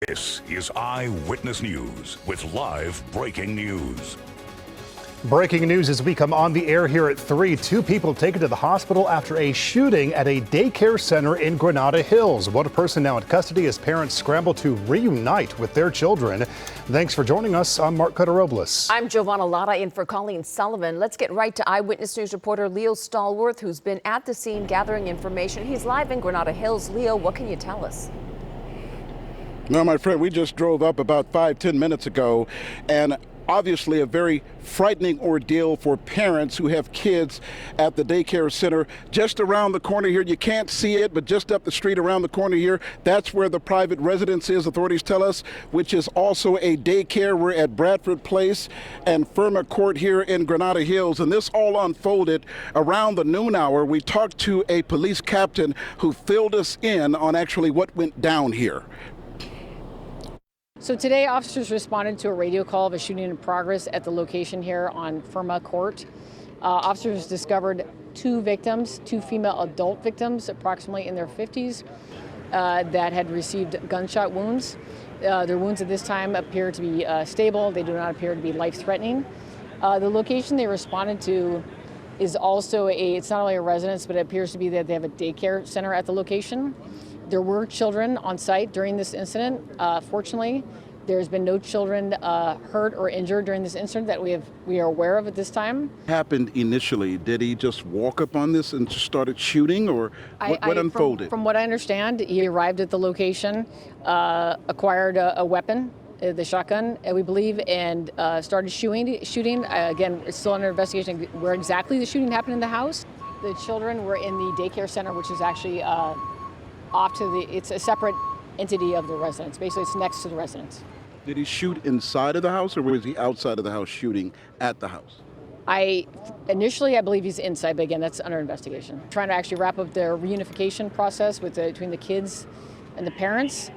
This is Eyewitness News with live breaking news. Breaking news as we come on the air here at 3. 2 people taken to the hospital after a shooting at a daycare center in Granada Hills. One person now in custody as parents scramble to reunite with their children. Thanks for joining us. I'm Mark Cutter-Robles. I'm Giovanna Lotta in for Colleen Sullivan. Let's get right to Eyewitness News reporter Leo Stallworth, who's been at the scene gathering information. He's live in Granada Hills. Leo, what can you tell us? Well, my friend, we just drove up about 5-10 minutes ago, and obviously a very frightening ordeal for parents who have kids at the daycare center just around the corner here. You can't see it, but just up the street around the corner here, that's where the private residence is, authorities tell us, which is also a daycare. We're at Bradford Place and Firma Court here in Granada Hills, and this all unfolded around the noon hour. We talked to a police captain who filled us in on actually what went down here. So today, officers responded to a radio call of a shooting in progress at the location here on Firma Court. Officers discovered 2 victims, 2 female adult victims, approximately in their 50s, that had received gunshot wounds. Their wounds at this time appear to be stable. They do not appear to be life-threatening. The location they responded to is also it's not only a residence, but it appears to be that they have a daycare center at the location. There were children on site during this incident. Fortunately, there's been no children hurt or injured during this incident that we are aware of at this time. Happened initially? Did he just walk up on this and just started shooting, or what unfolded? From what I understand, he arrived at the location, acquired a weapon, the shotgun, we believe, and started shooting. Again, it's still under investigation where exactly the shooting happened in the house. The children were in the daycare center, which is actually it's a separate entity of the residence. Basically, it's next to the residence. Did he shoot inside of the house, or was he outside of the house shooting at the house? Initially, I believe he's inside, but again, that's under investigation. Trying to actually wrap up their reunification process between the kids and the parents.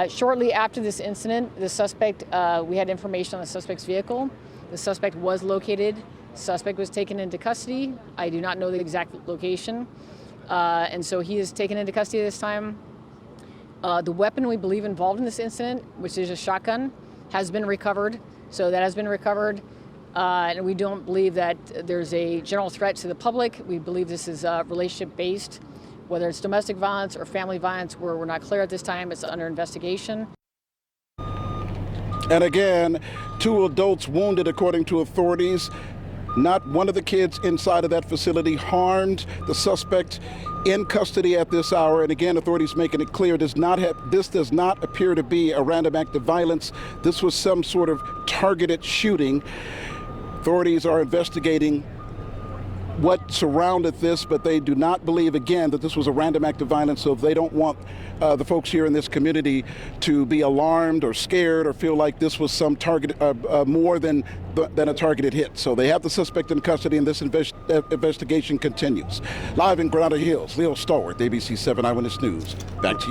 Shortly after this incident, the suspect, we had information on the suspect's vehicle. The suspect was located. The suspect was taken into custody. I do not know the exact location. And so he is taken into custody this time. The weapon we believe involved in this incident, which is a shotgun, has been recovered. So that has been recovered. And we don't believe that there's a general threat to the public. We believe this is relationship-based. Whether it's domestic violence or family violence, we're not clear at this time. It's under investigation. And again, 2 adults wounded, according to authorities. Not one of the kids inside of that facility harmed. The suspect in custody at this hour. And again, authorities making it clear this does not appear to be a random act of violence. This was some sort of targeted shooting. Authorities are investigating what surrounded this, but they do not believe, again, that this was a random act of violence. So they don't want the folks here in this community to be alarmed or scared or feel like this was some target, more than a targeted hit. So they have the suspect in custody, and this investigation continues. Live in Granada Hills, Leo Stallworth, ABC 7 Eyewitness News. Back to you.